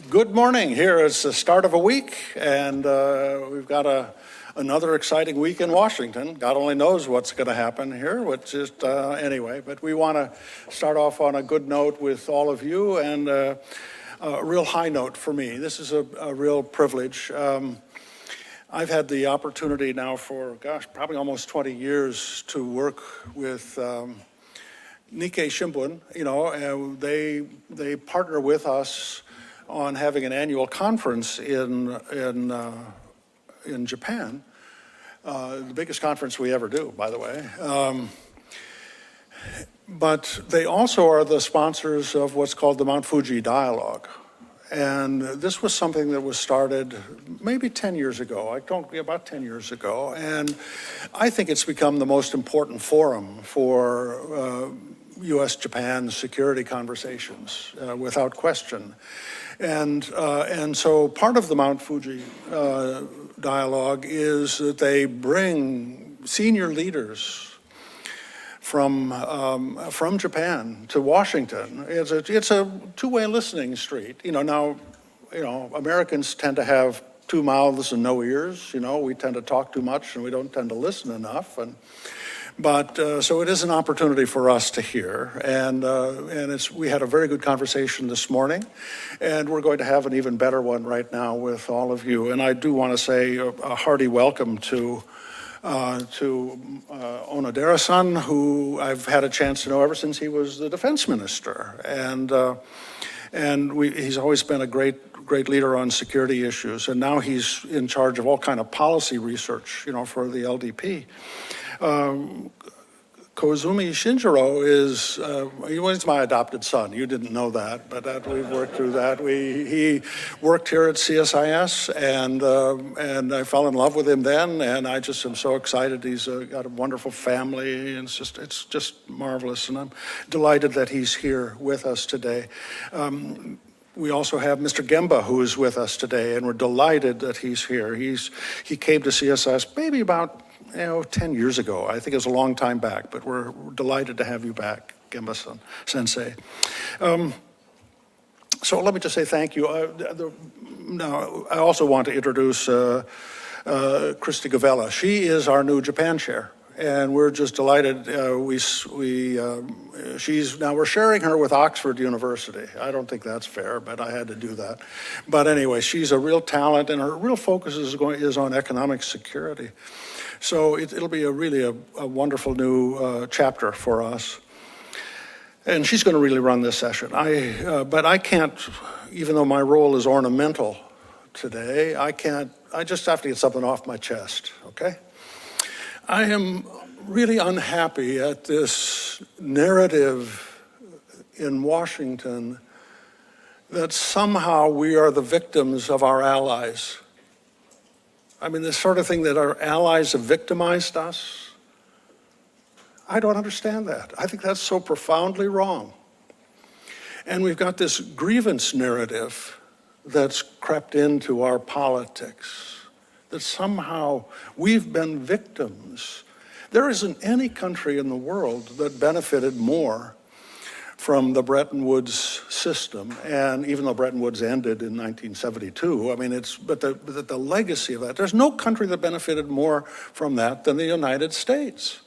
Good morning. Here is the start of a week, and we've got another exciting week in Washington. God only knows what's going to happen here, which is, anyway, but we want to start off on a good note with all of you, and a real high note for me. This is a real privilege. I've had the opportunity now for, probably almost 20 years to work with Nikkei Shimbun. You know, they partner with us on having an annual conference in Japan, the biggest conference we ever do, by the way. But they also are the sponsors of what's called the Mount Fuji Dialogue. And this was something that was started maybe 10 years ago, about 10 years ago. And I think it's become the most important forum for U.S. Japan security conversations, without question. And so part of the Mount Fuji dialogue is that they bring senior leaders from Japan to Washington. It's a two-way listening street. Now, Americans tend to have two mouths and no ears. We tend to talk too much and we don't tend to listen enough. But so it is an opportunity for us to hear, and we had a very good conversation this morning, and we're going to have an even better one right now with all of you. And I do want to say a hearty welcome to Onodera-san, who I've had a chance to know ever since he was the defense minister, and he's always been a great leader on security issues, and now he's in charge of all kind of policy research, for the LDP. Koizumi Shinjiro he's my adopted son. You didn't know that, but we've worked through that. He worked here at CSIS, and I fell in love with him then, and I just am so excited. He's got a wonderful family, and it's just marvelous, and I'm delighted that he's here with us today. We also have Mr. Gemba, who is with us today, and we're delighted that he's here. He came to CSIS maybe about 10 years ago. I think it was a long time back, but we're delighted to have you back, Gemba-san, sensei. So let me just say thank you. Now, I also want to introduce Christy Gavella. She is our new Japan Chair, and we're just delighted. We're sharing her with Oxford University. I don't think that's fair, but I had to do that. But anyway, she's a real talent, and her real focus is on economic security. So it'll be really a wonderful new chapter for us. And she's going to really run this session. But I can't, even though my role is ornamental today, I just have to get something off my chest, okay? I am really unhappy at this narrative in Washington that somehow we are the victims of our allies. I mean, this sort of thing that our allies have victimized us. I don't understand that. I think that's so profoundly wrong. And we've got this grievance narrative that's crept into our politics, that somehow we've been victims. There isn't any country in the world that benefited more from the Bretton Woods system, and even though Bretton Woods ended in 1972, I mean, but the legacy of that, there's no country that benefited more from that than the United States.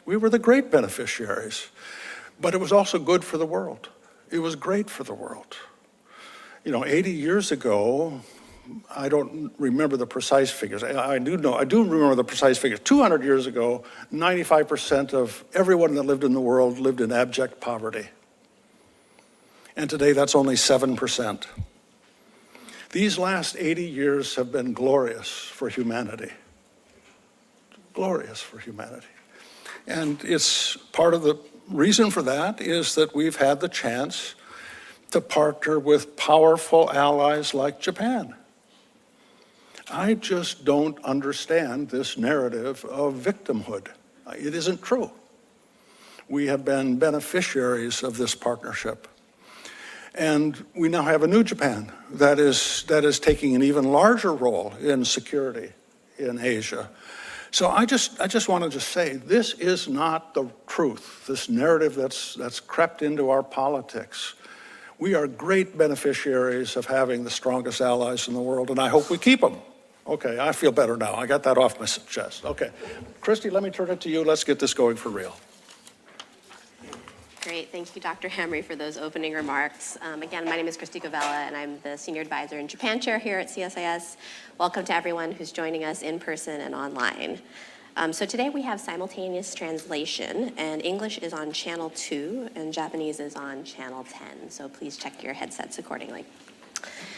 We were the great beneficiaries, but it was also good for the world. It was great for the world. 80 years ago, I don't remember the precise figures. I do remember the precise figures. 200 years ago, 95% of everyone that lived in the world lived in abject poverty. And today that's only 7%. These last 80 years have been glorious for humanity. Glorious for humanity. And it's part of the reason for that is that we've had the chance to partner with powerful allies like Japan. I just don't understand this narrative of victimhood. It isn't true. We have been beneficiaries of this partnership. And we now have a new Japan that is taking an even larger role in security in Asia. So I just want to say, this is not the truth, this narrative that's crept into our politics. We are great beneficiaries of having the strongest allies in the world, and I hope we keep them. Okay, I feel better now. I got that off my chest. Okay. Christy, let me turn it to you. Let's get this going for real. Great. Thank you, Dr. Hamre, for those opening remarks. Again, my name is Christy Govella, and I'm the Senior Advisor and Japan Chair here at CSIS. Welcome to everyone who's joining us in person and online. So today we have simultaneous translation, and English is on channel 2, and Japanese is on channel 10. So please check your headsets accordingly.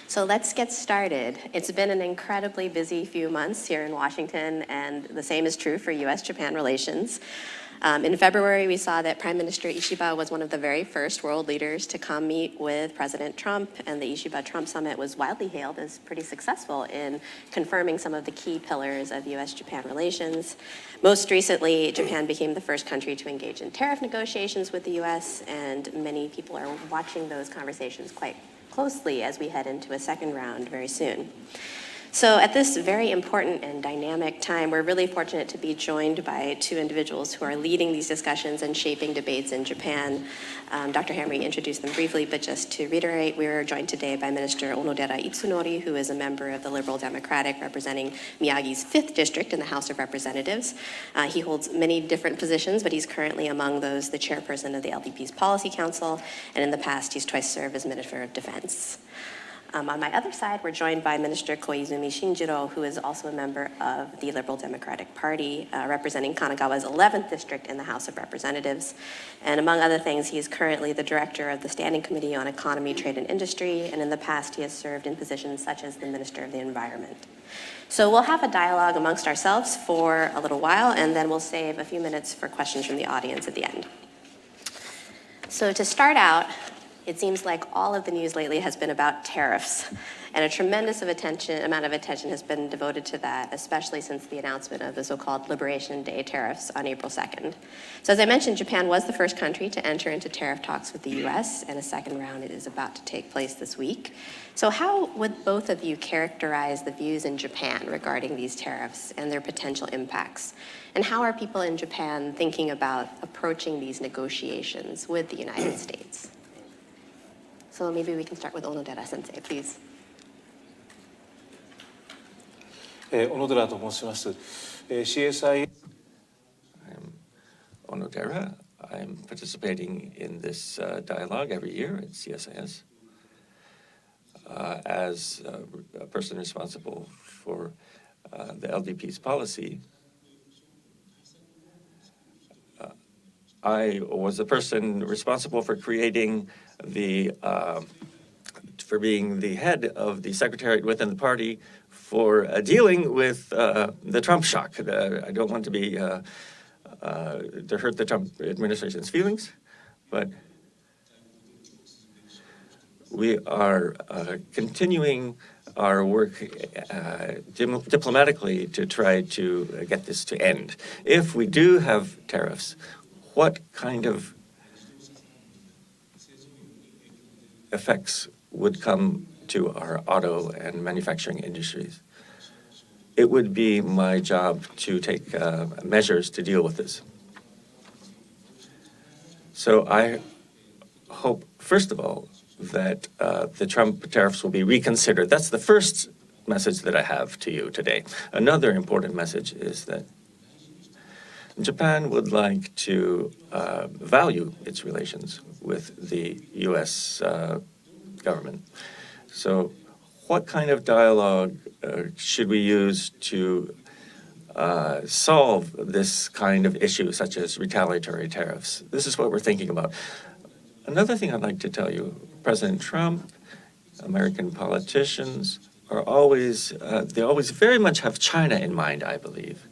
So let's get started. It's been an incredibly busy few months here in Washington, and the same is true for U.S. Japan Relations. In February, we saw that Prime Minister Ishiba was one of the very first world leaders to come meet with President Trump, and the Ishiba-Trump summit was widely hailed as pretty successful in confirming some of the key pillars of U.S. Japan relations. Most recently, Japan became the first country to engage in tariff negotiations with the U.S., and many people are watching those conversations quite closely as we head into a second round very soon. So at this very important and dynamic time, we're really fortunate to be joined by two individuals who are leading these discussions and shaping debates in Japan. Dr. Hamre introduced them briefly, but just to reiterate, we're joined today by Minister Onodera Itsunori, who is a member of the Liberal Democratic representing Miyagi's 5th District in the House of Representatives. He holds many different positions, but he's currently among those the chairperson of the LDP's Policy Council, and in the past, he's twice served as Minister of Defense. On my other side, we're joined by Minister Koizumi Shinjiro, who is also a member of the Liberal Democratic Party, representing Kanagawa's 11th District in the House of Representatives. And among other things, he is currently the director of the Standing Committee on Economy, Trade, and Industry, and in the past, he has served in positions such as the Minister of the Environment. So we'll have a dialogue amongst ourselves for a little while, and then we'll save a few minutes for questions from the audience at the end. So to start out, it seems like all of the news lately has been about tariffs, and a tremendous amount of attention has been devoted to that, especially since the announcement of the so-called Liberation Day tariffs on April 2nd. So as I mentioned, Japan was the first country to enter into tariff talks with the U.S., and a second round is about to take place this week. So how would both of you characterize the views in Japan regarding these tariffs and their potential impacts? And how are people in Japan thinking about approaching these negotiations with the United States? So maybe we can start with Onodera-sensei, please. Onodera と申します。CSIS. I'm Onodera. I'm participating in this dialogue every year at CSIS as a person responsible for the LDP's policy. I was the person responsible for creating for being the head of the secretariat within the party for dealing with the Trump shock. I don't want to be to hurt the Trump administration's feelings, but we are continuing our work diplomatically to try to get this to end. If we do have tariffs, what kind of effects would come to our auto and manufacturing industries? It would be my job to take measures to deal with this. So I hope, first of all, that the Trump tariffs will be reconsidered. That's the first message that I have to you today. Another important message is that Japan would like to value its relations with the U.S. Government. So what kind of dialogue should we use to solve this kind of issue, such as retaliatory tariffs? This is what we're thinking about. Another thing I'd like to tell you, President Trump, American politicians are always, they always very much have China in mind, I believe.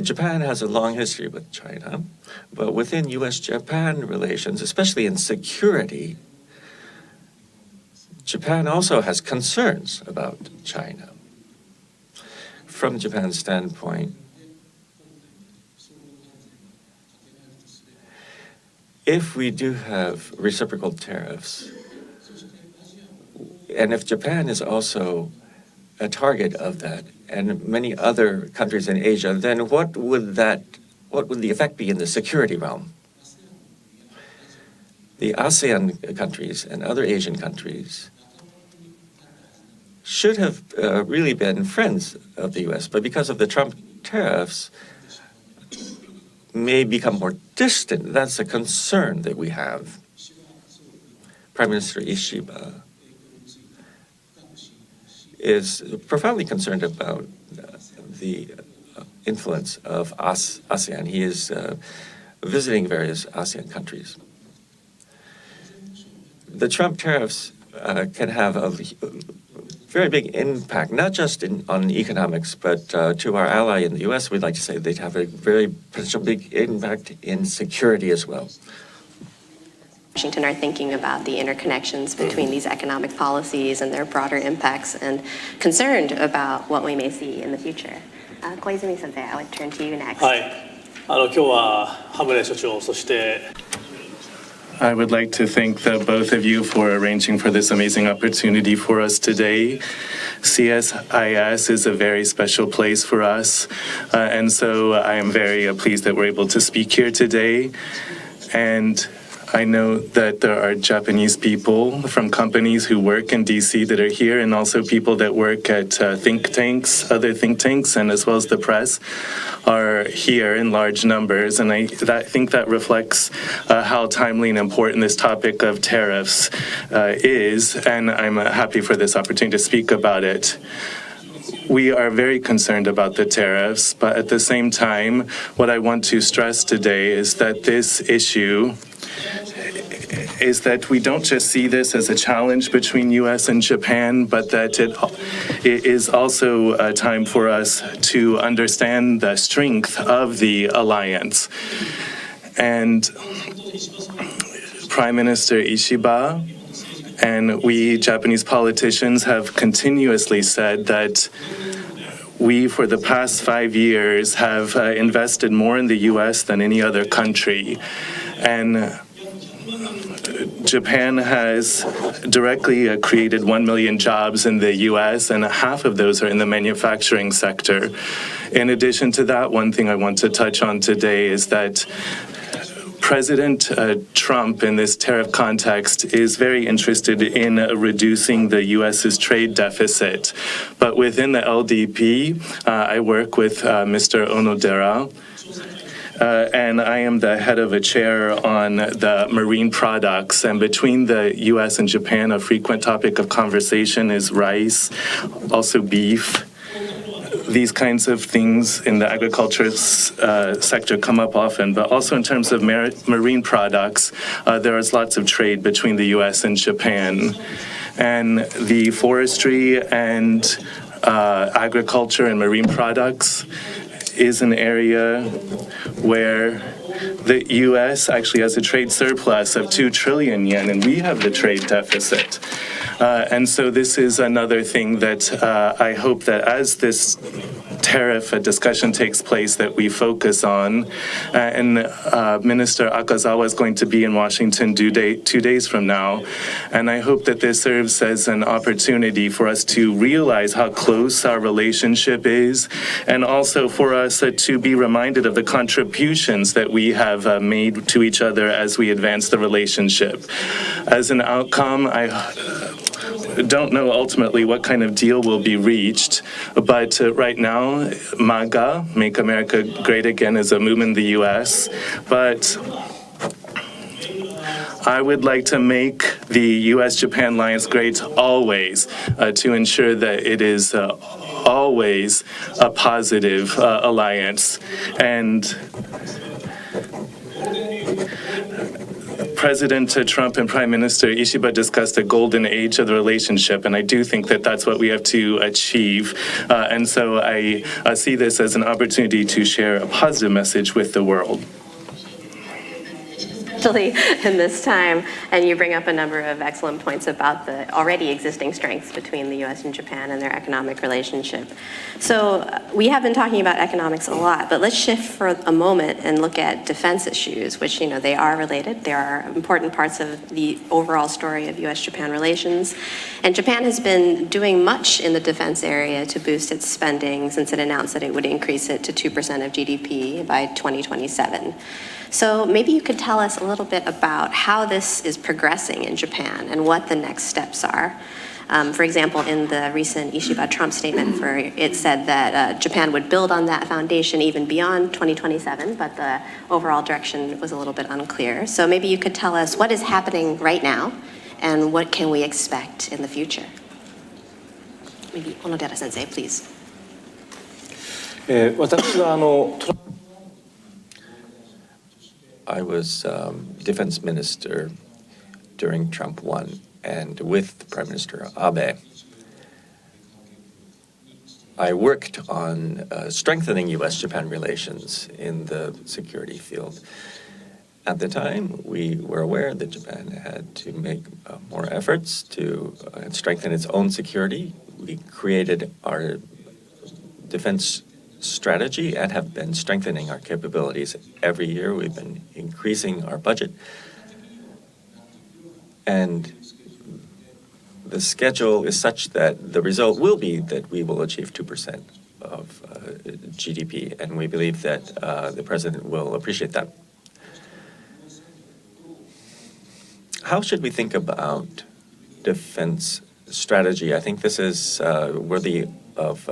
Japan has a long history with China, but within U.S. Japan relations, especially in security, Japan also has concerns about China. From Japan's standpoint, if we do have reciprocal tariffs, and if Japan is also a target of that, and many other countries in Asia, then what would the effect be in the security realm? the ASEAN countries and other Asian countries should have really been friends of the U.S., but because of the Trump tariffs, may become more distant. That's a concern that we have. Prime Minister Ishiba is profoundly concerned about the influence of ASEAN. He is visiting various ASEAN countries. The Trump tariffs can have a very big impact, not just on economics, but to our ally in the U.S., we'd like to say they'd have a very potential big impact in security as well. Washington are thinking about the interconnections between these economic policies and their broader impacts, and concerned about what we may see in the future. Koizumi sensei, I would turn to you next. はい、今日はハムレ所長、そして I would like to thank the both of you for arranging for this amazing opportunity for us today. CSIS is a very special place for us, and so I am very pleased that we're able to speak here today. And I know that there are Japanese people from companies who work in DC that are here, and also people that work at think tanks, other think tanks, and as well as the press are here in large numbers. And I think that reflects how timely and important this topic of tariffs is, and I'm happy for this opportunity to speak about it. We are very concerned about the tariffs, but at the same time, what I want to stress today is that this issue is that we don't just see this as a challenge between U.S. and Japan, but that it is also a time for us to understand the strength of the alliance. And Prime Minister Ishiba and we Japanese politicians have continuously said that we, for the past 5 years, have invested more in the U.S. than any other country. And Japan has directly created 1 million jobs in the U.S., and half of those are in the manufacturing sector. In addition to that, one thing I want to touch on today is that President Trump, in this tariff context, is very interested in reducing the U.S.'s trade deficit. But within the LDP, I work with Mr. Onodera, and I am the head of a chair on the marine products. And between the U.S. and Japan, a frequent topic of conversation is rice, also beef. These kinds of things in the agriculture sector come up often, but also in terms of marine products, there is lots of trade between the U.S. and Japan. And the forestry and agriculture and marine products is an area where the U.S. actually has a trade surplus of 2 trillion yen, and we have the trade deficit. And so this is another thing that I hope that as this tariff discussion takes place that we focus on. And Minister Akazawa is going to be in Washington 2 days from now. And I hope that this serves as an opportunity for us to realize how close our relationship is, and also for us to be reminded of the contributions that we have made to each other as we advance the relationship. As an outcome, I don't know ultimately what kind of deal will be reached, but right now, MAGA, Make America Great Again, is a movement in the U.S., but I would like to make the U.S. Japan alliance great always, to ensure that it is always a positive alliance. And President Trump and Prime Minister Ishiba discussed the golden age of the relationship, and I do think that that's what we have to achieve. And so I see this as an opportunity to share a positive message with the world. Especially in this time, and you bring up a number of excellent points about the already existing strengths between the U.S. and Japan and their economic relationship. So we have been talking about economics a lot, but let's shift for a moment and look at defense issues, which, they are related. They are important parts of the overall story of U.S.-Japan relations. And Japan has been doing much in the defense area to boost its spending since it announced that it would increase it to 2% of GDP by 2027. So maybe you could tell us a little bit about how this is progressing in Japan and what the next steps are. For example, in the recent Ishiba Trump statement, it said that Japan would build on that foundation even beyond 2027, but the overall direction was a little bit unclear. So maybe you could tell us what is happening right now and what can we expect in the future. Maybe Onodera sensei, please. 私はI was defense minister during Trump 1, and with Prime Minister Abe, I worked on strengthening U.S. Japan relations in the security field. At the time, we were aware that Japan had to make more efforts to strengthen its own security. We created our defense strategy and have been strengthening our capabilities every year. We've been increasing our budget. And the schedule is such that the result will be that we will achieve 2% of GDP, and we believe that the president will appreciate that. How should we think about defense strategy? I think this is worthy of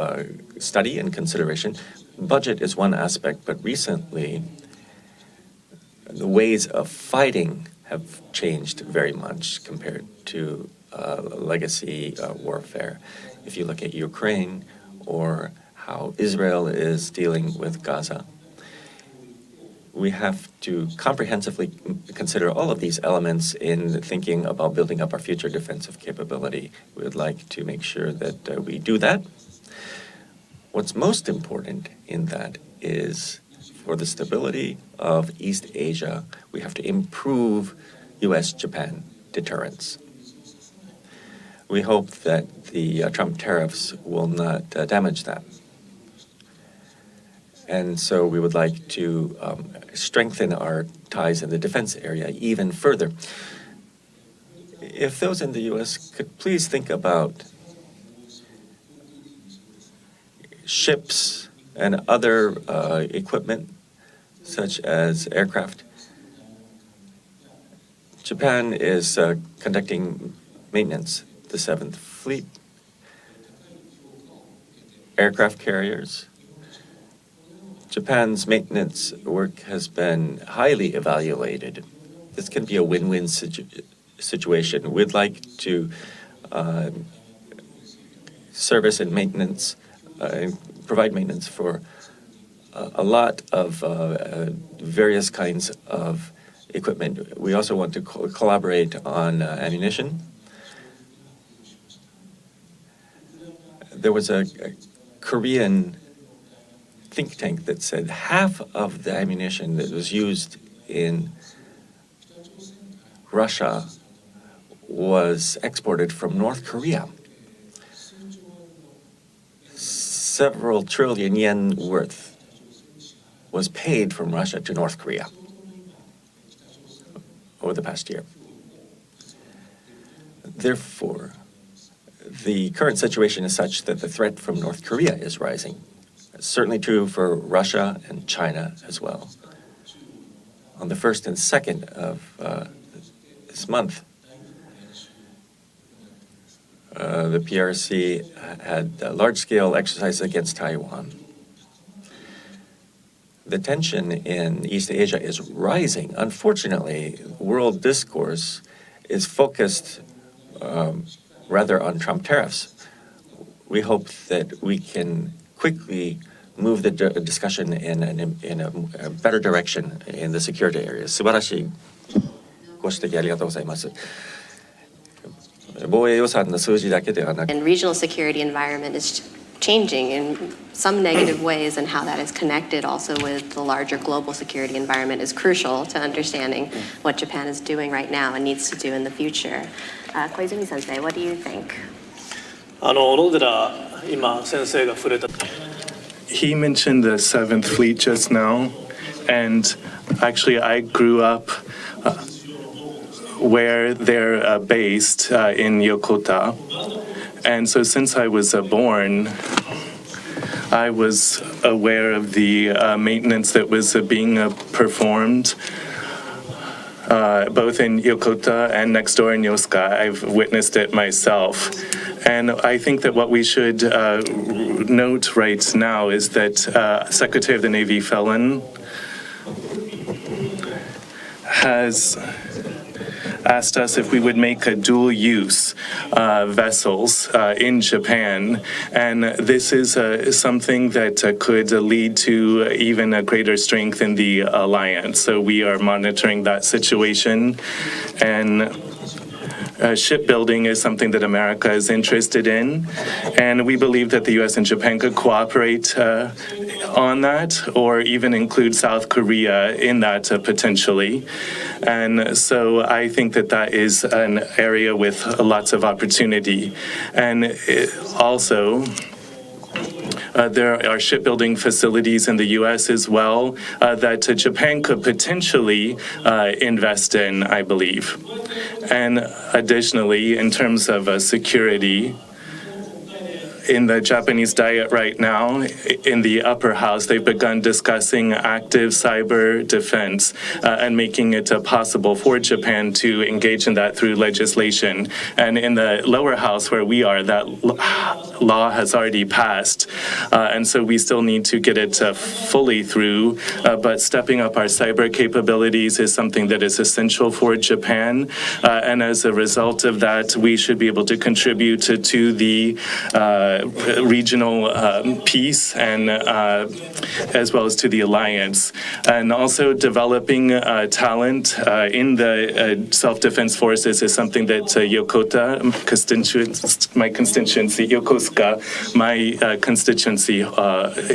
study and consideration. Budget is one aspect, but recently the ways of fighting have changed very much compared to legacy warfare. If you look at Ukraine or how Israel is dealing with Gaza, we have to comprehensively consider all of these elements in thinking about building up our future defensive capability. We would like to make sure that we do that. What's most important in that is for the stability of East Asia, we have to improve U.S. Japan deterrence. We hope that the Trump tariffs will not damage that. And so we would like to strengthen our ties in the defense area even further. If those in the U.S. could please think about ships and other equipment, such as aircraft. Japan is conducting maintenance, the 7th Fleet, aircraft carriers. Japan's maintenance work has been highly evaluated. This can be a win-win situation. We'd like to service and maintenance, provide maintenance for a lot of various kinds of equipment. We also want to collaborate on ammunition. There was a Korean think tank that said half of the ammunition that was used in Russia was exported from North Korea. Several trillion yen worth was paid from Russia to North Korea over the past year. Therefore, the current situation is such that the threat from North Korea is rising. It's certainly true for Russia and China as well. On the 1st and 2nd of this month, the PRC had large-scale exercises against Taiwan. The tension in East Asia is rising. Unfortunately, world discourse is focused rather on Trump tariffs. We hope that we can quickly move the discussion in a better direction in the security areas. 素晴らしいご指摘ありがとうございます。防衛予算の数字だけではなく、 And regional security environment is changing in some negative ways, and how that is connected also with the larger global security environment is crucial to understanding what Japan is doing right now and needs to do in the future. Koizumi sensei, what do you think? 小野寺今先生が触れた He mentioned the 7th Fleet just now, and actually I grew up where they're based in Yokota. And so since I was born, I was aware of the maintenance that was being performed both in Yokota and next door in Yosuka. I've witnessed it myself. And I think that what we should note right now is that Secretary of the Navy Felon has asked us if we would make a dual-use vessels in Japan, and this is something that could lead to even a greater strength in the alliance. So we are monitoring that situation, and shipbuilding is something that America is interested in, and we believe that the U.S. and Japan could cooperate on that, or even include South Korea in that potentially. And so I think that that is an area with lots of opportunity. And also, there are shipbuilding facilities in the U.S. as well that Japan could potentially invest in, I believe. And additionally, in terms of security, in the Japanese Diet right now, in the upper house, they've begun discussing active cyber defense and making it possible for Japan to engage in that through legislation. And in the lower house where we are, that law has already passed. And so we still need to get it fully through. But stepping up our cyber capabilities is something that is essential for Japan. And as a result of that, we should be able to contribute to the regional peace and as well as to the alliance, and also developing talent in the self-defense forces is something that Yokota my constituency, Yokosuka, my constituency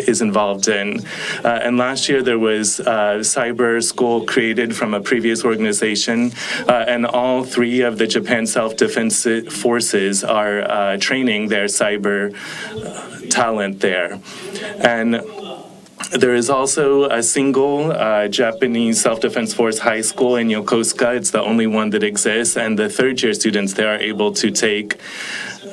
is involved in. And last year there was a cyber school created from a previous organization, and all three of the Japan self-defense forces are training their cyber talent there. And there is also a single Japanese self-defense force high school in Yokosuka. It's the only one that exists, and the third-year students there are able to take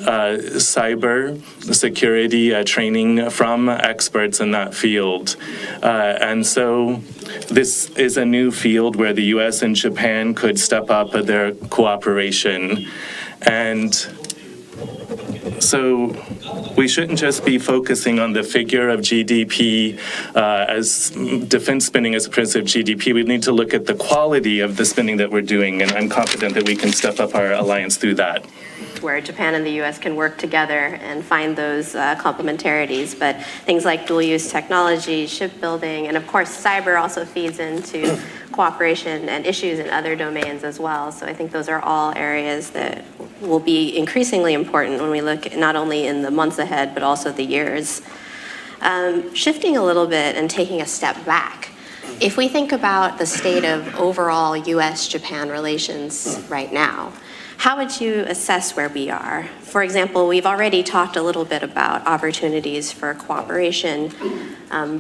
cyber security training from experts in that field. And so this is a new field where the U.S. and Japan could step up their cooperation. And so we shouldn't just be focusing on the figure of GDP as defense spending as a percent of GDP. We need to look at the quality of the spending that we're doing, and I'm confident that we can step up our alliance through that. Where Japan and the U.S. can work together and find those complementarities. But things like dual-use technology, shipbuilding, and of course cyber also feeds into cooperation and issues in other domains as well. So I think those are all areas that will be increasingly important when we look not only in the months ahead, but also the years. Shifting a little bit and taking a step back, if we think about the state of overall U.S. Japan relations right now, how would you assess where we are? For example, we've already talked a little bit about opportunities for cooperation,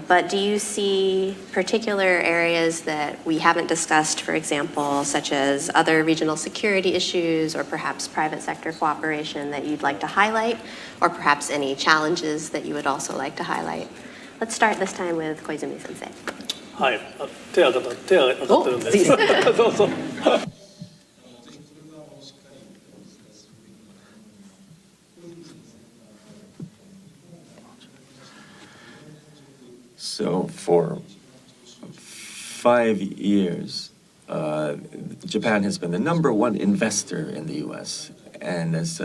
but do you see particular areas that we haven't discussed, for example, such as other regional security issues or perhaps private sector cooperation that you'd like to highlight, or perhaps any challenges that you would also like to highlight? Let's start this time with Koizumi sensei. はい、手が挙がってるんです。そうそう。So for 5 years, Japan has been the #1 investor in the U.S. And as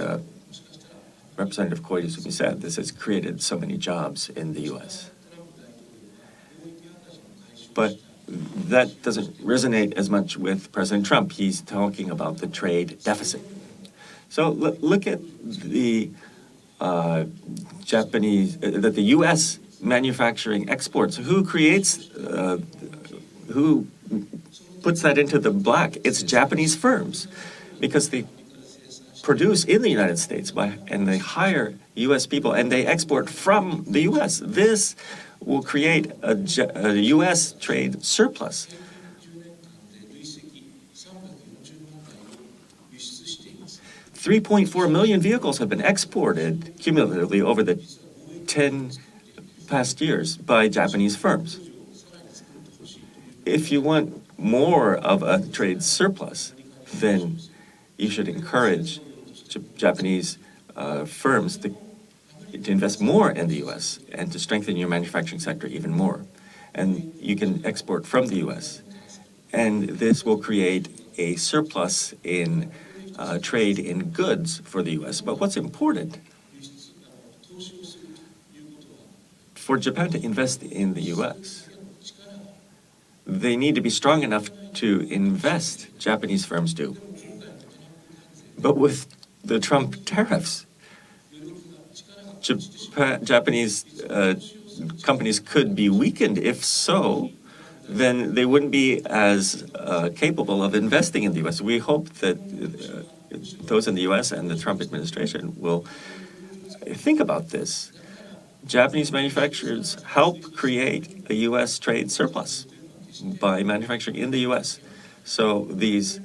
Representative Koizumi said, this has created so many jobs in the U.S. But that doesn't resonate as much with President Trump. He's talking about the trade deficit. So look at the the U.S. manufacturing exports. Who creates, who puts that into the black? It's Japanese firms, because they produce in the United States and they hire U.S. people and they export from the U.S. This will create a U.S. trade surplus. $3.4 million vehicles have been exported cumulatively over the past years by Japanese firms. If you want more of a trade surplus, then you should encourage Japanese firms to invest more in the U.S. and to strengthen your manufacturing sector even more. And you can export from the U.S. And this will create a surplus in trade in goods for the U.S. But what's important for Japan to invest in the U.S., they need to be strong enough to invest, Japanese firms do. But with the Trump tariffs, Japanese companies could be weakened. If so, then they wouldn't be as capable of investing in the U.S. We hope that those in the U.S. and the Trump administration will think about this. Japanese manufacturers help create a U.S. trade surplus by manufacturing in the U.S. So these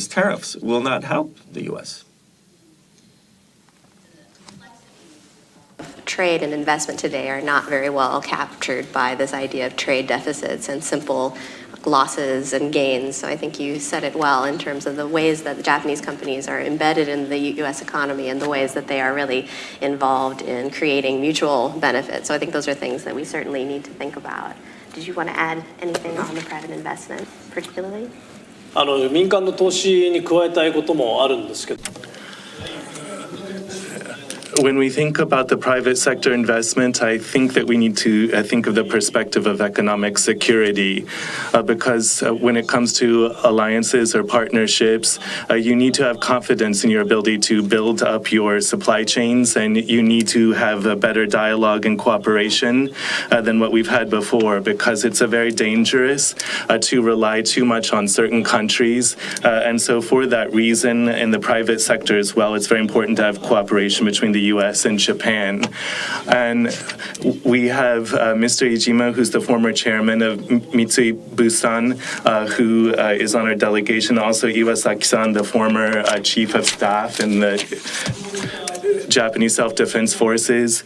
tariffs will not help the U.S. Trade and investment today are not very well captured by this idea of trade deficits and simple losses and gains. So I think you said it well in terms of the ways that the Japanese companies are embedded in the U.S. economy and the ways that they are really involved in creating mutual benefits. So I think those are things that we certainly need to think about. Did you want to add anything on the private investment particularly? 民間の投資に加えたいこともあるんですけど。When we think about the private sector investment, I think that we need to think of the perspective of economic security, because when it comes to alliances or partnerships, you need to have confidence in your ability to build up your supply chains, and you need to have a better dialogue and cooperation than what we've had before, because it's very dangerous to rely too much on certain countries. And so for that reason, in the private sector as well, it's very important to have cooperation between the U.S. and Japan. And we have Mr. Ishima, who's the former chairman of Mitsui Bussan, who is on our delegation. Also, Iwasaki-san, the former chief of staff in the Japanese Self-Defense Forces,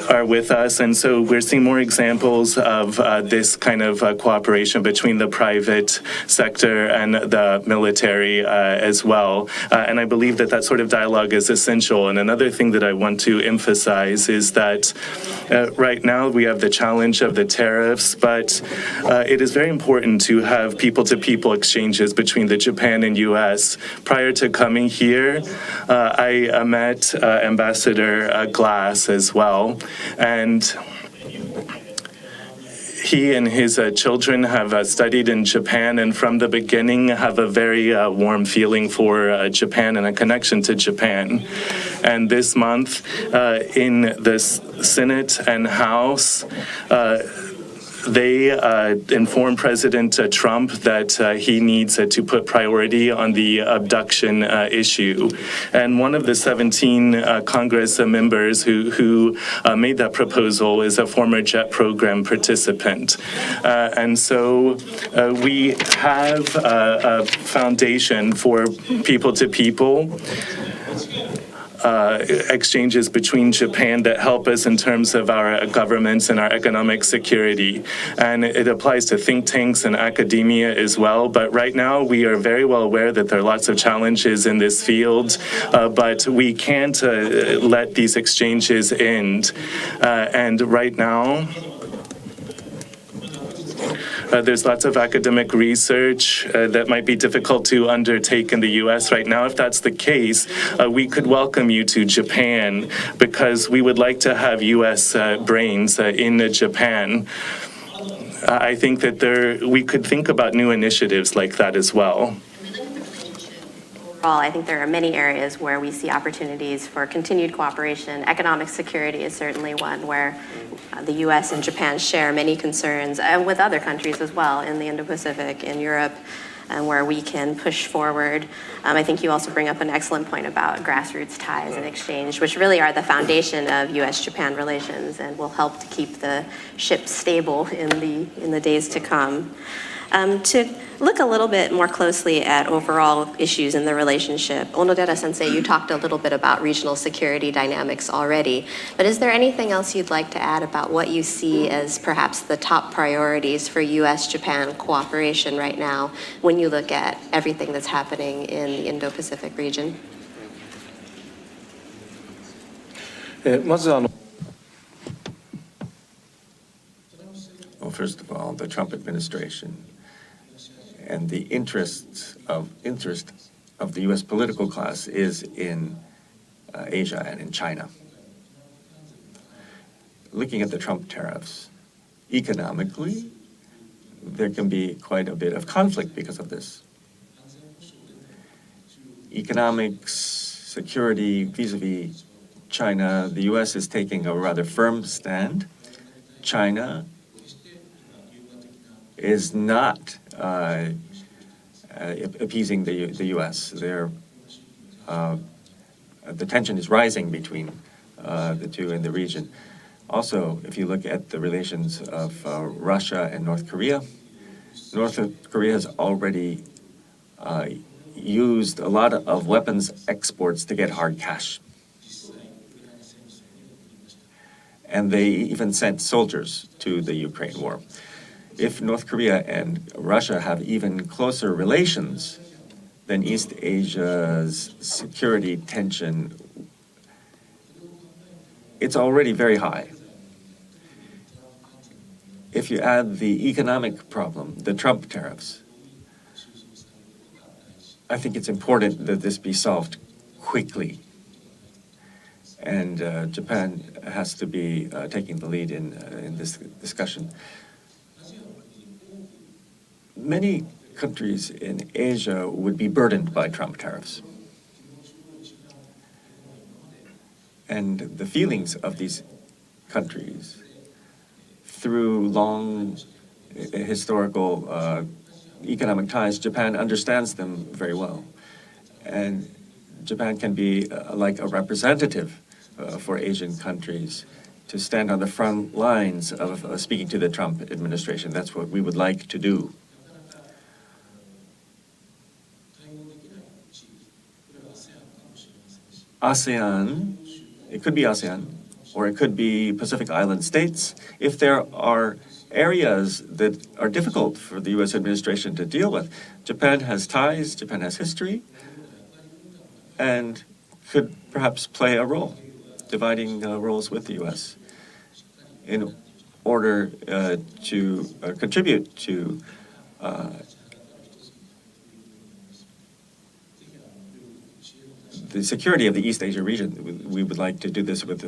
are with us. And so we're seeing more examples of this kind of cooperation between the private sector and the military as well. And I believe that that sort of dialogue is essential. And another thing that I want to emphasize is that right now we have the challenge of the tariffs, but it is very important to have people-to-people exchanges between the Japan and U.S. Prior to coming here, I met Ambassador Glass as well. And he and his children have studied in Japan, and from the beginning have a very warm feeling for Japan and a connection to Japan. And this month, in the Senate and House, they informed President Trump that he needs to put priority on the abduction issue. And one of the 17 Congress members who made that proposal is a former JET program participant. And so we have a foundation for people-to-people exchanges between Japan that help us in terms of our governments and our economic security. And it applies to think tanks and academia as well. But right now, we are very well aware that there are lots of challenges in this field, but we can't let these exchanges end. And right now, there's lots of academic research that might be difficult to undertake in the U.S. right now. If that's the case, we could welcome you to Japan, because we would like to have U.S. brains in Japan. I think that we could think about new initiatives like that as well. I think there are many areas where we see opportunities for continued cooperation. Economic security is certainly one where the U.S. and Japan share many concerns, and with other countries as well in the Indo-Pacific, in Europe, and where we can push forward. I think you also bring up an excellent point about grassroots ties and exchange, which really are the foundation of U.S. Japan relations and will help to keep the ship stable in the days to come. To look a little bit more closely at overall issues in the relationship, Onodera-sensei, you talked a little bit about regional security dynamics already, but is there anything else you'd like to add about what you see as perhaps the top priorities for U.S.-Japan cooperation right now when you look at everything that's happening in the Indo-Pacific region? まず Well, first of all, the Trump administration and the interest of the U.S. political class is in Asia and in China. Looking at the Trump tariffs, economically, there can be quite a bit of conflict because of this. Economics, security, vis-a-vis China, the U.S. is taking a rather firm stand. China is not appeasing the U.S. The tension is rising between the two in the region. Also, if you look at the relations of Russia and North Korea has already used a lot of weapons exports to get hard cash. And they even sent soldiers to the Ukraine war. If North Korea and Russia have even closer relations, then East Asia's security tension, it's already very high. If you add the economic problem, the Trump tariffs, I think it's important that this be solved quickly. And Japan has to be taking the lead in this discussion. Many countries in Asia would be burdened by Trump tariffs. And the feelings of these countries through long historical economic ties, Japan understands them very well. And Japan can be like a representative for Asian countries to stand on the front lines of speaking to the Trump administration. That's what we would like to do. ASEAN, it could be ASEAN, or it could be Pacific Island states. If there are areas that are difficult for the U.S. administration to deal with, Japan has ties, Japan has history, and could perhaps play a role, dividing roles with the U.S. in order to contribute to the security of the East Asia region. We would like to do this with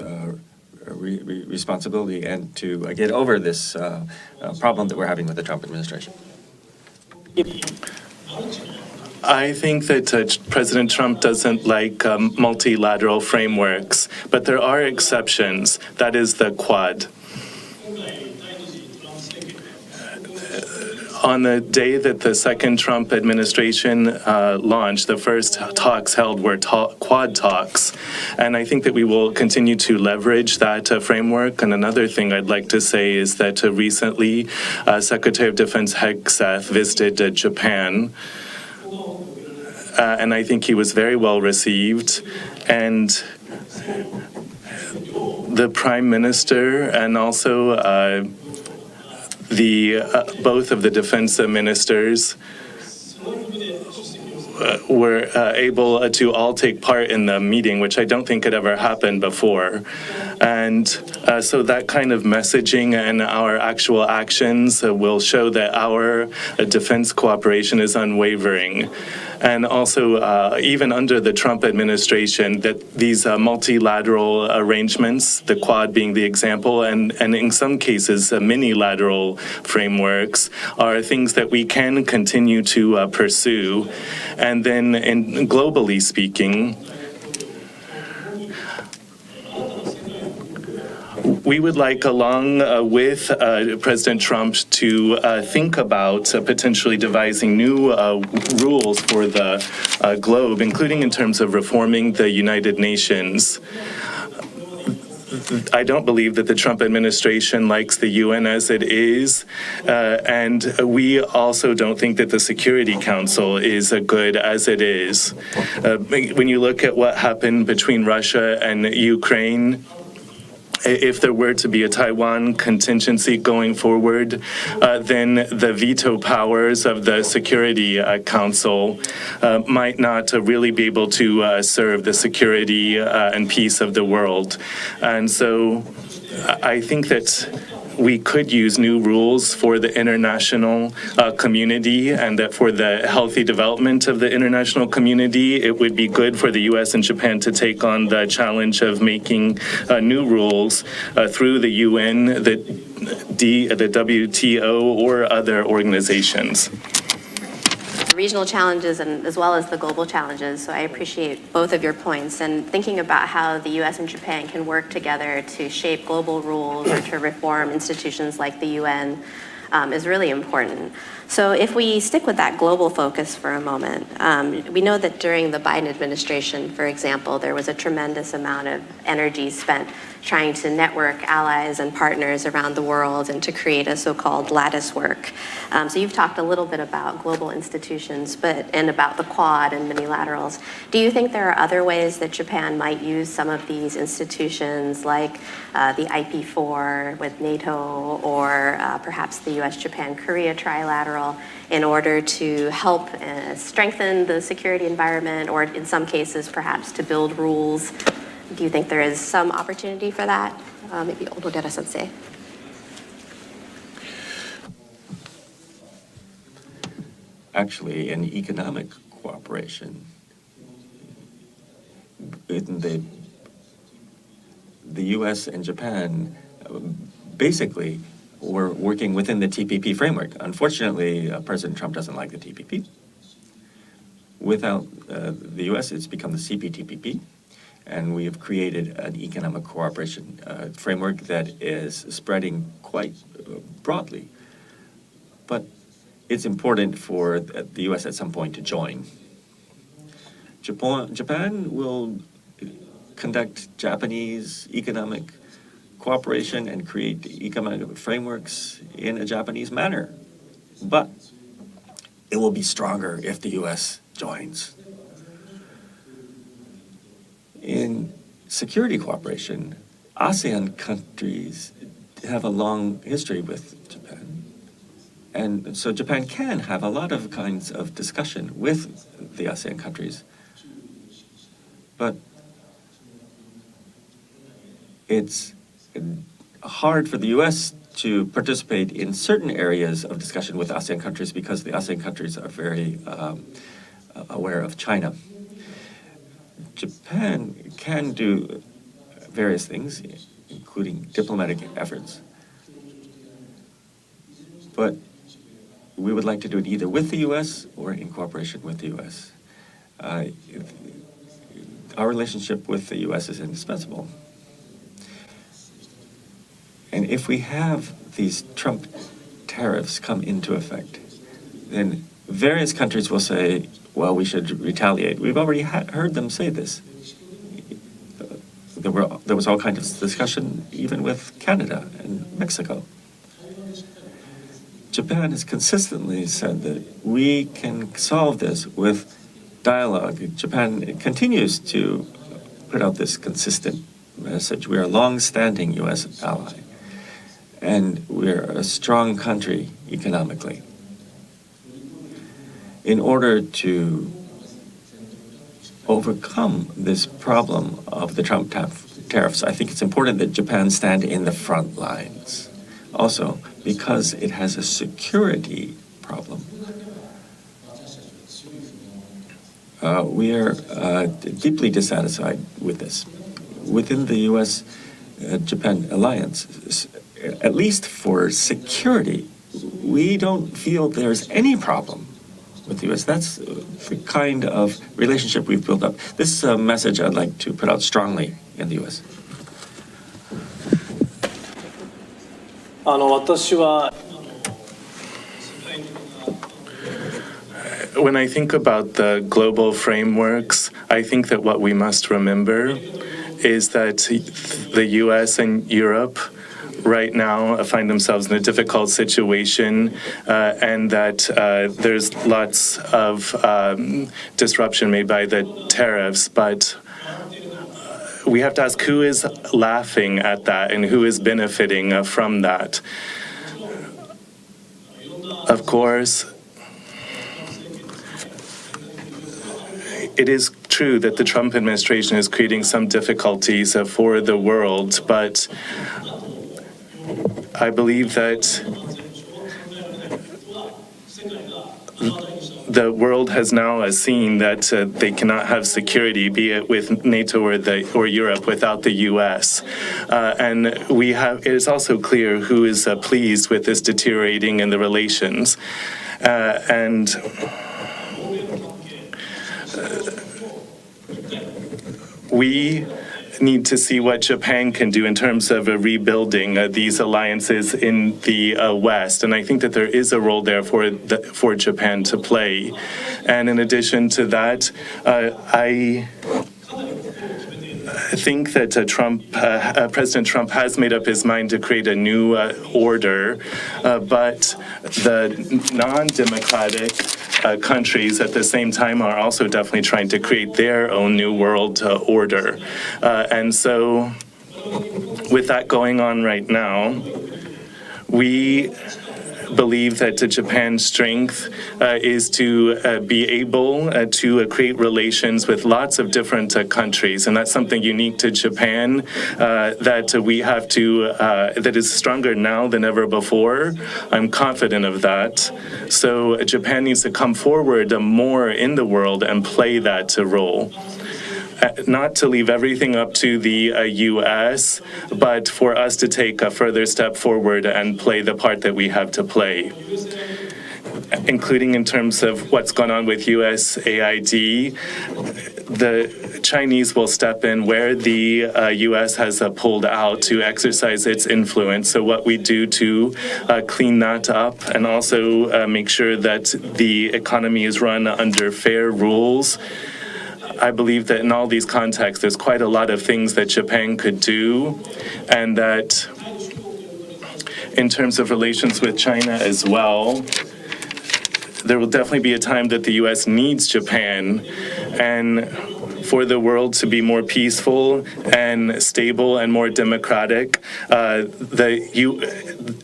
responsibility and to get over this problem that we're having with the Trump administration. I think that President Trump doesn't like multilateral frameworks, but there are exceptions. That is the Quad. On the day that the second Trump administration launched, the first talks held were Quad talks. And I think that we will continue to leverage that framework. And another thing I'd like to say is that recently, Secretary of Defense Hegseth visited Japan. And I think he was very well received. And the Prime Minister and also both of the defense ministers were able to all take part in the meeting, which I don't think had ever happened before. And so that kind of messaging and our actual actions will show that our defense cooperation is unwavering. And also, even under the Trump administration, that these multilateral arrangements, the Quad being the example, and in some cases, mini-lateral frameworks, are things that we can continue to pursue. And then, globally speaking, we would like, along with President Trump, to think about potentially devising new rules for the globe, including in terms of reforming the United Nations. I don't believe that the Trump administration likes the UN as it is, and we also don't think that the Security Council is good as it is. When you look at what happened between Russia and Ukraine, if there were to be a Taiwan contingency going forward, then the veto powers of the Security Council might not really be able to serve the security and peace of the world. And so I think that we could use new rules for the international community, and that for the healthy development of the international community, it would be good for the U.S. and Japan to take on the challenge of making new rules through the UN, the WTO, or other organizations. Regional challenges and as well as the global challenges. So I appreciate both of your points, and thinking about how the US and Japan can work together to shape global rules or to reform institutions like the UN is really important. So if we stick with that global focus for a moment, we know that during the Biden administration, for example, there was a tremendous amount of energy spent trying to network allies and partners around the world and to create a so-called lattice work. So you've talked a little bit about global institutions and about the Quad and minilaterals. Do you think there are other ways that Japan might use some of these institutions, like the IP4 with NATO, or perhaps the U.S. Japan Korea trilateral, in order to help strengthen the security environment, or in some cases perhaps to build rules? Do you think there is some opportunity for that? Maybe Onodera sensei. Actually, in economic cooperation, in the U.S. and Japan basically were working within the TPP framework. Unfortunately, President Trump doesn't like the TPP. Without the U.S., it's become the CPTPP. And we have created an economic cooperation framework that is spreading quite broadly. But it's important for the U.S. at some point to join. Japan will conduct Japanese economic cooperation and create economic frameworks in a Japanese manner. But it will be stronger if the U.S. joins. In security cooperation, ASEAN countries have a long history with Japan. And so Japan can have a lot of kinds of discussion with the ASEAN countries. But it's hard for the U.S. to participate in certain areas of discussion with ASEAN countries because the ASEAN countries are very aware of China. Japan can do various things, including diplomatic efforts. But we would like to do it either with the U.S. or in cooperation with the U.S. Our relationship with the U.S. is indispensable. And if we have these Trump tariffs come into effect, then various countries will say, well, we should retaliate. We've already heard them say this. There was all kinds of discussion even with Canada and Mexico. Japan has consistently said that we can solve this with dialogue. Japan continues to put out this consistent message. We are a long-standing U.S. ally, and we're a strong country economically. In order to overcome this problem of the Trump tariffs, I think it's important that Japan stand in the front lines. Also, because it has a security problem. We are deeply dissatisfied with this. Within the U.S.-Japan alliance, at least for security, we don't feel there's any problem with the U.S. That's the kind of relationship we've built up. This is a message I'd like to put out strongly in the U.S. 私は When I think about the global frameworks, I think that what we must remember is that the U.S. and Europe right now find themselves in a difficult situation, and that there's lots of disruption made by the tariffs, but we have to ask who is laughing at that and who is benefiting from that. Of course, it is true that the Trump administration is creating some difficulties for the world, but I believe that the world has now seen that they cannot have security, be it with NATO or Europe, without the U.S. And it is also clear who is pleased with this deteriorating in the relations. And we need to see what Japan can do in terms of rebuilding these alliances in the West. And I think that there is a role there for Japan to play. And in addition to that, I think that President Trump has made up his mind to create a new order, but the non-democratic countries at the same time are also definitely trying to create their own new world order. And so with that going on right now, we believe that Japan's strength is to be able to create relations with lots of different countries, and that's something unique to Japan that we have to, that is stronger now than ever before. I'm confident of that. So Japan needs to come forward more in the world and play that role. Not to leave everything up to the U.S., but for us to take a further step forward and play the part that we have to play, including in terms of what's gone on with USAID. The Chinese will step in where the U.S. has pulled out to exercise its influence. So what we do to clean that up and also make sure that the economy is run under fair rules. I believe that in all these contexts, there's quite a lot of things that Japan could do, and that in terms of relations with China as well, there will definitely be a time that the U.S. needs Japan, and for the world to be more peaceful and stable and more democratic,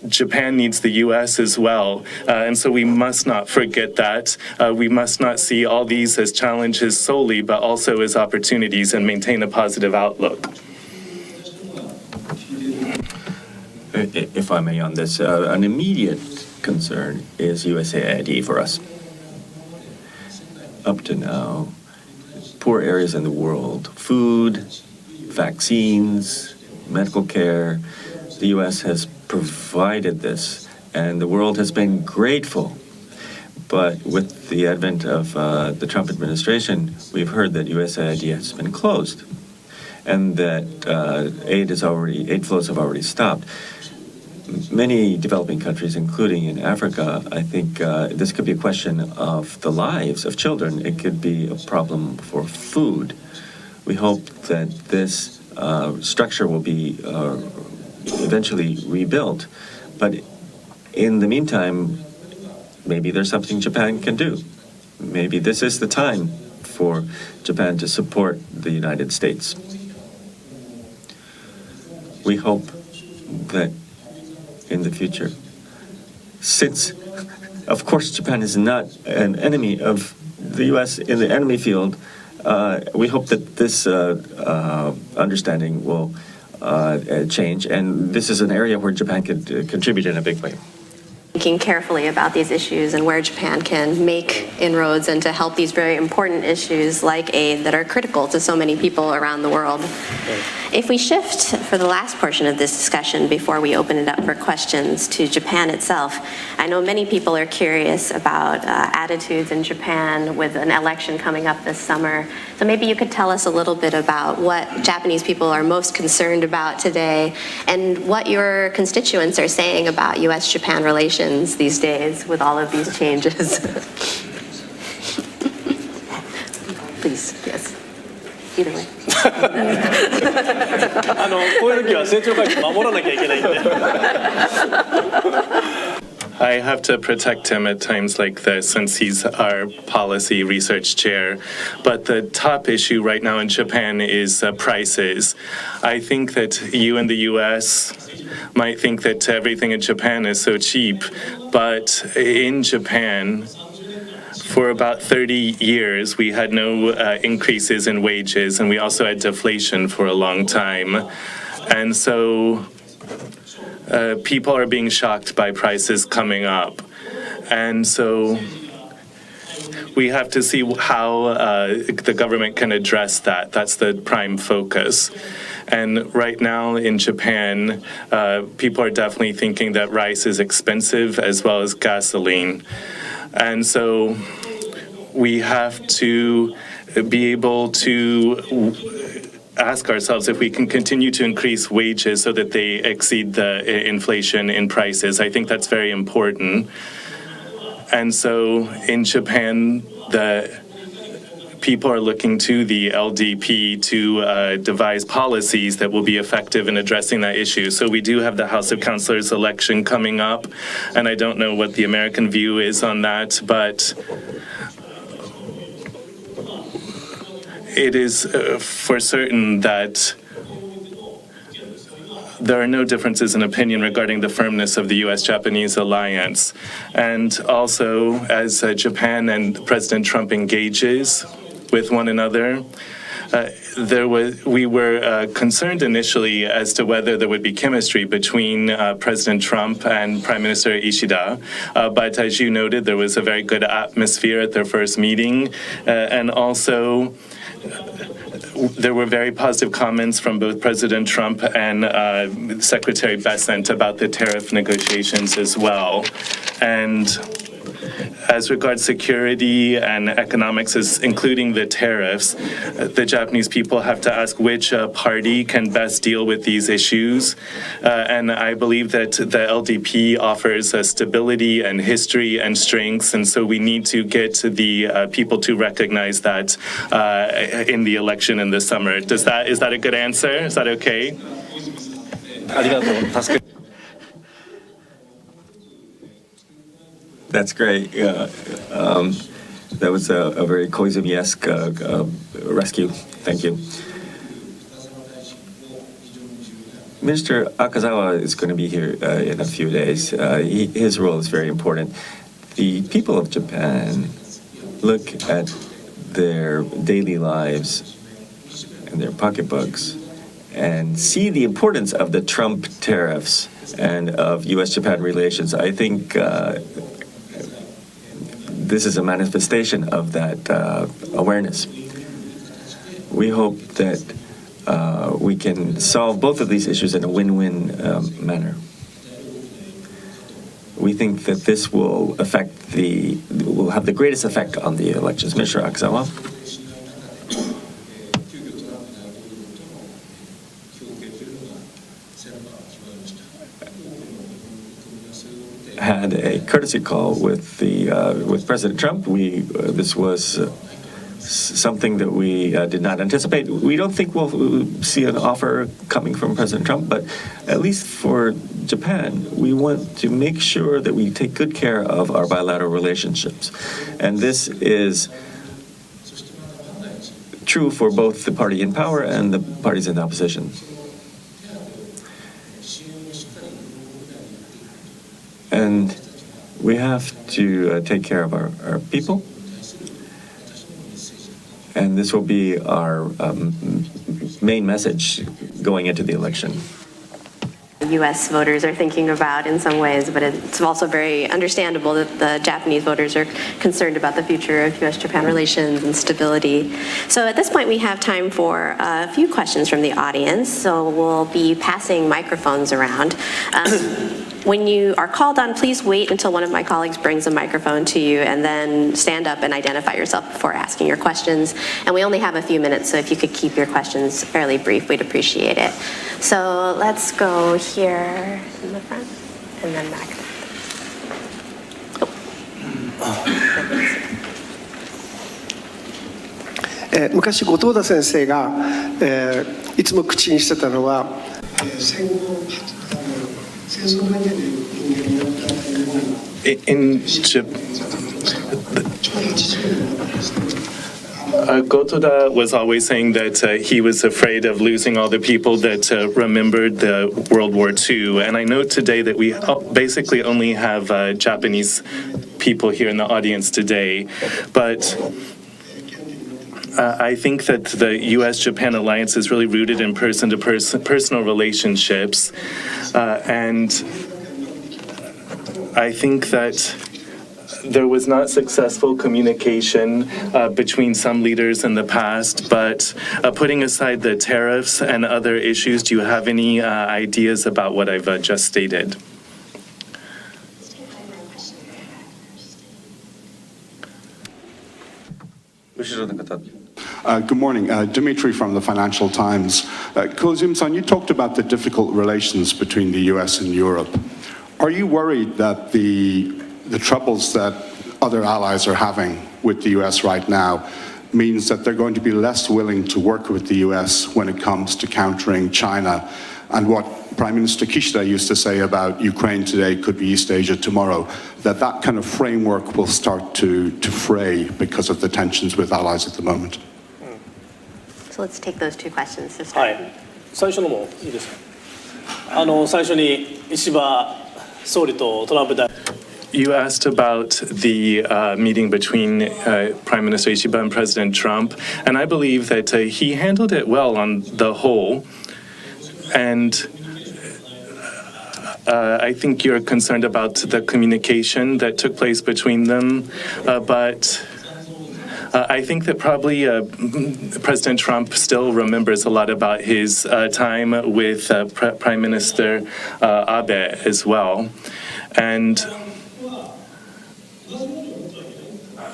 Japan needs the U.S. as well. And so we must not forget that. We must not see all these as challenges solely, but also as opportunities, and maintain a positive outlook. If I may on this, an immediate concern is USAID for us. Up to now, poor areas in the world, food, vaccines, medical care, the U.S. has provided this, and the world has been grateful. But with the advent of the Trump administration, we've heard that USAID has been closed, and that aid flows have already stopped. Many developing countries, including in Africa, I think this could be a question of the lives of children. It could be a problem for food. We hope that this structure will be eventually rebuilt. But in the meantime, maybe there's something Japan can do. Maybe this is the time for Japan to support the United States. We hope that in the future, since, of course, Japan is not an enemy of the U.S. in the enemy field, we hope that this understanding will change, and this is an area where Japan could contribute in a big way. Thinking carefully about these issues and where Japan can make inroads and to help these very important issues like aid that are critical to so many people around the world. If we shift for the last portion of this discussion before we open it up for questions to Japan itself, I know many people are curious about attitudes in Japan with an election coming up this summer. So maybe you could tell us a little bit about what Japanese people are most concerned about today and what your constituents are saying about U.S. Japan relations these days with all of these changes. Please, yes. Either way. こういう時は成長会長守らなきゃいけないんで。I have to protect him at times like this since he's our policy research chair. But the top issue right now in Japan is prices. I think that you in the U.S. might think that everything in Japan is so cheap, but in Japan, for about 30 years, we had no increases in wages, and we also had deflation for a long time. And so people are being shocked by prices coming up. And so we have to see how the government can address that. That's the prime focus. And right now in Japan, people are definitely thinking that rice is expensive as well as gasoline. And so we have to be able to ask ourselves if we can continue to increase wages so that they exceed the inflation in prices. I think that's very important. And so in Japan, the people are looking to the LDP to devise policies that will be effective in addressing that issue. So we do have the House of Councilors election coming up, and I don't know what the American view is on that, but it is for certain that there are no differences in opinion regarding the firmness of the U.S.-Japanese alliance. And also, as Japan and President Trump engages with one another, we were concerned initially as to whether there would be chemistry between President Trump and Prime Minister Ishida. But as you noted, there was a very good atmosphere at their first meeting. And also, there were very positive comments from both President Trump and Secretary Bessent about the tariff negotiations as well. And as regards security and economics, including the tariffs, the Japanese people have to ask which party can best deal with these issues. And I believe that the LDP offers stability and history and strengths, and so we need to get the people to recognize that in the election in the summer. Is that a good answer? Is that okay? ありがとう。助け That's great. That was a very Koizumi-esque rescue. Thank you. Minister Akazawa is going to be here in a few days. His role is very important. The people of Japan look at their daily lives and their pocketbooks and see the importance of the Trump tariffs and of U.S. Japan relations. I think this is a manifestation of that awareness. We hope that we can solve both of these issues in a win-win manner. We think that this will have the greatest effect on the elections. Mr. Akazawa. Had a courtesy call with President Trump. This was something that we did not anticipate. We don't think we'll see an offer coming from President Trump, but at least for Japan, we want to make sure that we take good care of our bilateral relationships. And this is true for both the party in power and the parties in opposition. And we have to take care of our people. And this will be our main message going into the election. U.S. voters are thinking about in some ways, but it's also very understandable that the Japanese voters are concerned about the future of U.S. Japan relations and stability. So at this point, we have time for a few questions from the audience. So we'll be passing microphones around. When you are called on, please wait until one of my colleagues brings a microphone to you and then stand up and identify yourself before asking your questions. And we only have a few minutes, so if you could keep your questions fairly brief, we'd appreciate it. So let's go here in the front and then back. 昔後藤田先生が、いつも口にしてたのは、戦後戦争関係で人間になった日本が In Gotoda was always saying that he was afraid of losing all the people that remembered the World War II. And I know today that we basically only have Japanese people here in the audience today. But I think that the U.S. Japan Alliance is really rooted in person-to-person personal relationships. And I think that there was not successful communication between some leaders in the past, but putting aside the tariffs and other issues, do you have any ideas about what I've just stated? Good morning. Dimitri from the Financial Times. Koizumi-san, you talked about the difficult relations between the US and Europe. Are you worried that the troubles that other allies are having with the US right now means that they're going to be less willing to work with the US when it comes to countering China? And what Prime Minister Kishida used to say about Ukraine today could be East Asia tomorrow, that kind of framework will start to fray because of the tensions with allies at the moment. So let's take those two questions to は start. い、最初のもいいですか。最初に石破総理とトランプ大統領 You asked about the meeting between Prime Minister Ishiba and President Trump, and I believe that he handled it well on the whole. And I think you're concerned about the communication that took place between them, but I think that probably President Trump still remembers a lot about his time with Prime Minister Abe as well. And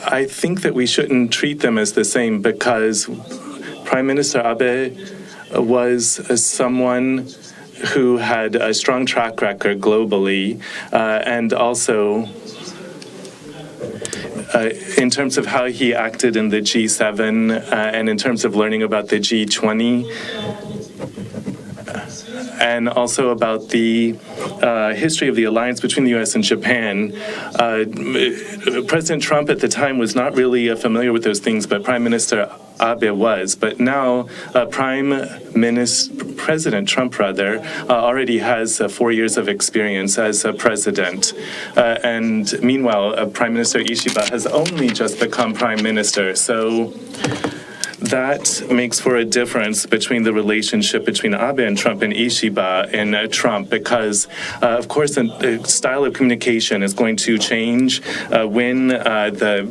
I think that we shouldn't treat them as the same because Prime Minister Abe was someone who had a strong track record globally, and also in terms of how he acted in the G7 and in terms of learning about the G20. And also about the history of the alliance between the U.S. and Japan. President Trump at the time was not really familiar with those things, but Prime Minister Abe was. But now, President Trump already has 4 years of experience as a president. And meanwhile, Prime Minister Ishiba has only just become prime minister. So that makes for a difference between the relationship between Abe and Trump and Ishiba and Trump because, of course, the style of communication is going to change when the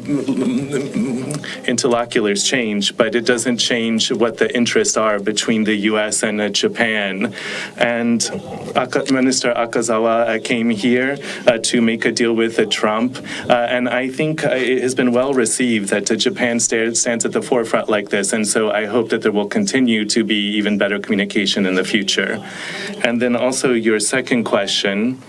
interlocutors change, but it doesn't change what the interests are between the U.S. and Japan. And Minister Akazawa came here to make a deal with Trump, and I think it has been well received that Japan stands at the forefront like this. And so I hope that there will continue to be even better communication in the future. And then also your second question,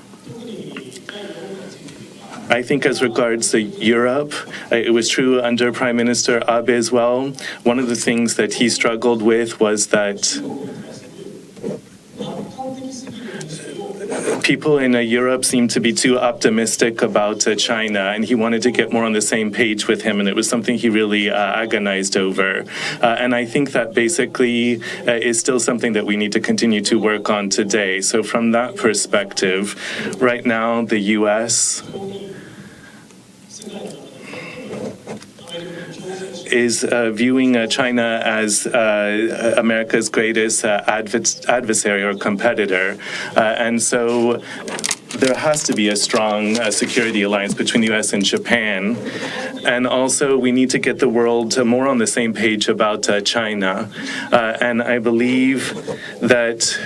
I think as regards to Europe, it was true under Prime Minister Abe as well. One of the things that he struggled with was that people in Europe seemed to be too optimistic about China, and he wanted to get more on the same page with him, and it was something he really agonized over. And I think that basically is still something that we need to continue to work on today. So from that perspective, right now, the U.S. is viewing China as America's greatest adversary or competitor. And so there has to be a strong security alliance between the U.S. and Japan. And also we need to get the world more on the same page about China. And I believe that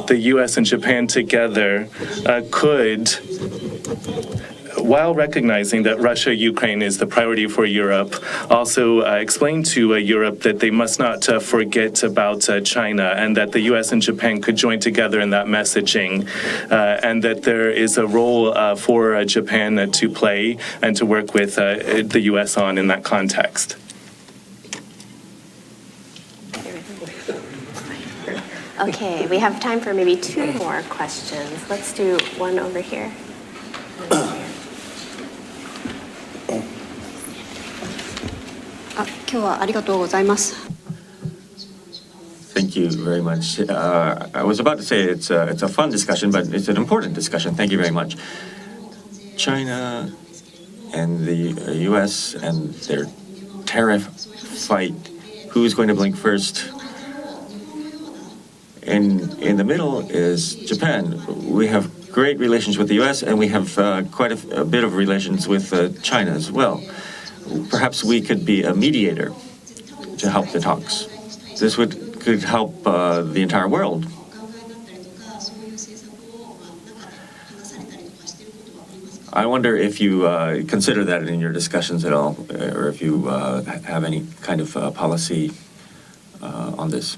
the U.S. and Japan together could, while recognizing that Russia-Ukraine is the priority for Europe, also explain to Europe that they must not forget about China and that the U.S. and Japan could join together in that messaging and that there is a role for Japan to play and to work with the U.S. on in that context. Okay, we have time for maybe 2 more questions. Let's do one over here. Thank you very much. I was about to say it's a fun discussion, but it's an important discussion. Thank you very much. China and the U.S. and their tariff fight. Who's going to blink first? And in the middle is Japan. We have great relations with the U.S. and we have quite a bit of relations with China as well. Perhaps we could be a mediator to help the talks. This could help the entire world. I wonder if you consider that in your discussions at all, or if you have any kind of policy on this.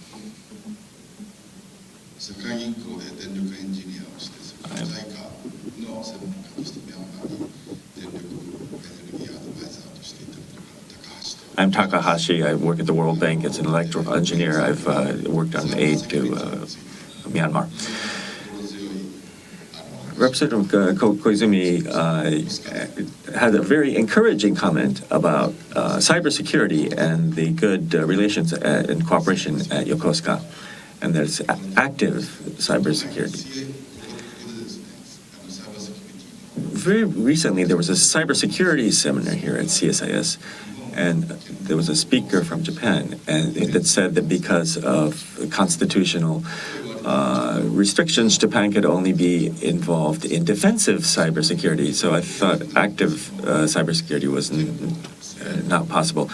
I'm Takahashi. I work at the World Bank as an electrical engineer. I've worked on aid to Myanmar. Representative Koizumi had a very encouraging comment about cybersecurity and the good relations and cooperation at Yokosuka, and there's active cybersecurity. Very recently, there was a cybersecurity seminar here at CSIS, and there was a speaker from Japan, and that said that because of constitutional restrictions, Japan could only be involved in defensive cybersecurity. So I thought active cybersecurity was not possible.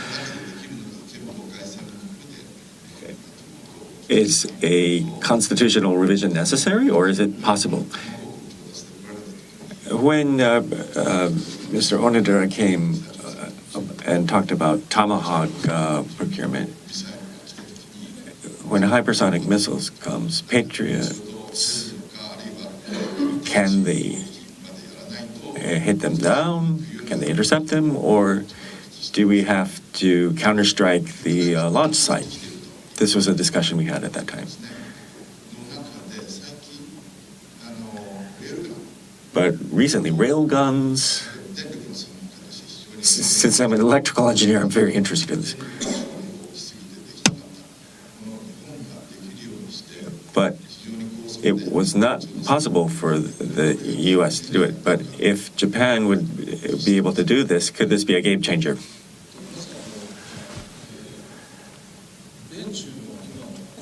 Is a constitutional revision necessary, or is it possible? When Mr. Onodera came and talked about Tomahawk procurement, when hypersonic missiles comes, Patriots, can they hit them down? Can they intercept them? Or do we have to counterstrike the launch site? This was a discussion we had at that time. But recently, railguns, since I'm an electrical engineer, I'm very interested in this. But it was not possible for the U.S. to do it. But if Japan would be able to do this, could this be a game changer?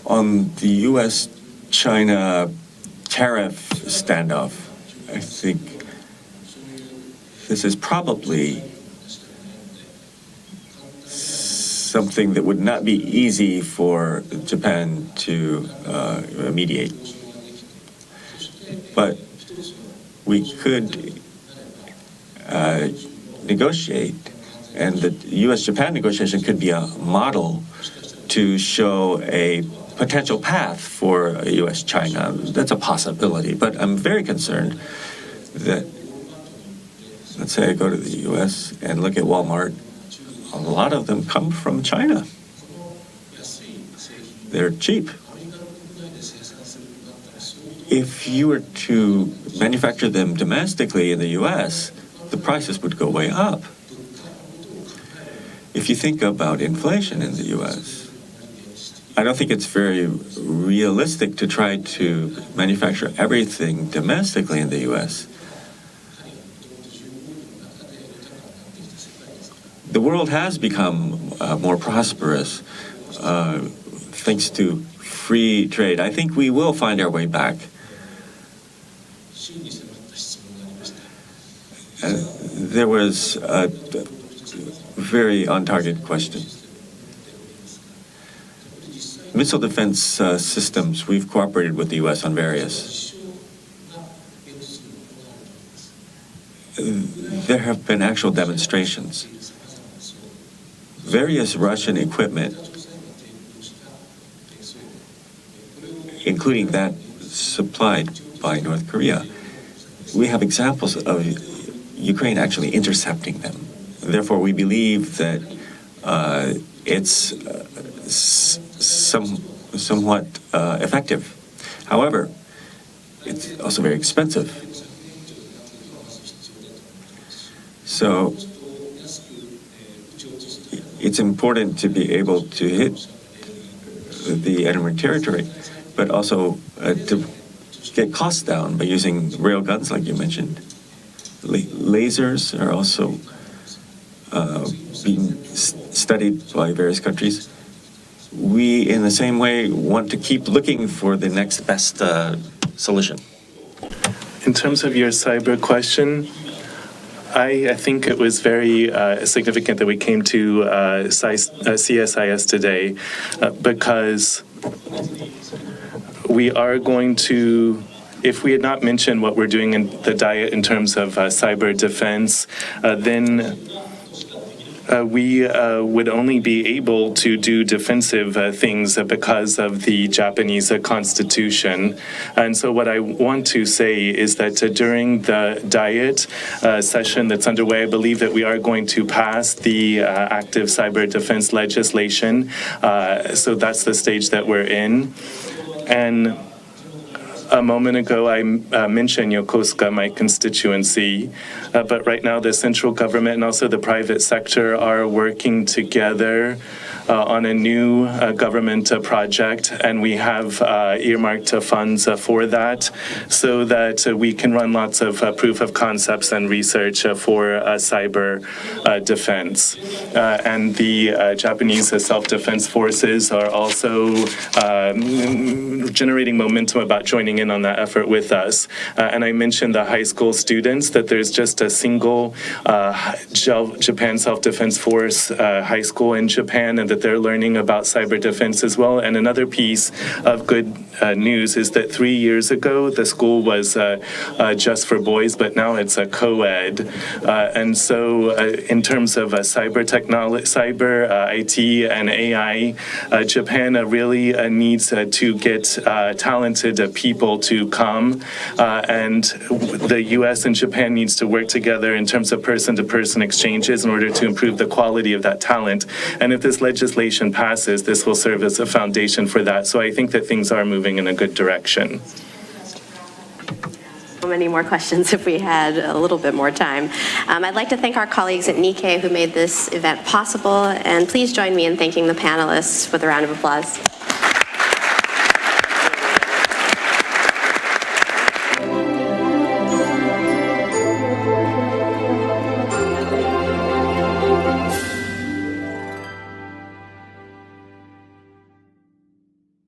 On the U.S.-China tariff standoff, I think this is probably something that would not be easy for Japan to mediate. But we could negotiate, and the U.S.-Japan negotiation could be a model to show a potential path for U.S.-China. That's a possibility, but I'm very concerned that, let's say I go to the U.S. and look at Walmart, a lot of them come from China. They're cheap. If you were to manufacture them domestically in the U.S., the prices would go way up. If you think about inflation in the U.S., I don't think it's very realistic to try to manufacture everything domestically in the U.S. The world has become more prosperous thanks to free trade. I think we will find our way back. There was a very on-target question. Missile defense systems, we've cooperated with the U.S. on various. There have been actual demonstrations. Various Russian equipment, including that supplied by North Korea, we have examples of Ukraine actually intercepting them. Therefore, we believe that it's somewhat effective. However, it's also very expensive. So it's important to be able to hit the enemy territory, but also to get costs down by using rail guns, like you mentioned. Lasers are also being studied by various countries. We, in the same way, want to keep looking for the next best solution. In terms of your cyber question, I think it was very significant that we came to CSIS today because we are going to, if we had not mentioned what we're doing in the diet in terms of cyber defense, then we would only be able to do defensive things because of the Japanese constitution. And so what I want to say is that during the diet session that's underway, I believe that we are going to pass the active cyber defense legislation. So that's the stage that we're in. And a moment ago, I mentioned Yokosuka, my constituency, but right now the central government and also the private sector are working together on a new government project, and we have earmarked funds for that so that we can run lots of proof of concepts and research for cyber defense. And the Japanese self-defense forces are also generating momentum about joining in on that effort with us. And I mentioned the high school students, that there's just a single Japan Self-Defense Force high school in Japan, and that they're learning about cyber defense as well. And another piece of good news is that 3 years ago, the school was just for boys, but now it's a co-ed. And so in terms of cyber technology, cyber IT and AI, Japan really needs to get talented people to come. And the U.S. and Japan needs to work together in terms of person-to-person exchanges in order to improve the quality of that talent. And if this legislation passes, this will serve as a foundation for that. So I think that things are moving in a good direction. Many more questions if we had a little bit more time. I'd like to thank our colleagues at Nikkei who made this event possible, and please join me in thanking the panelists with a round of applause.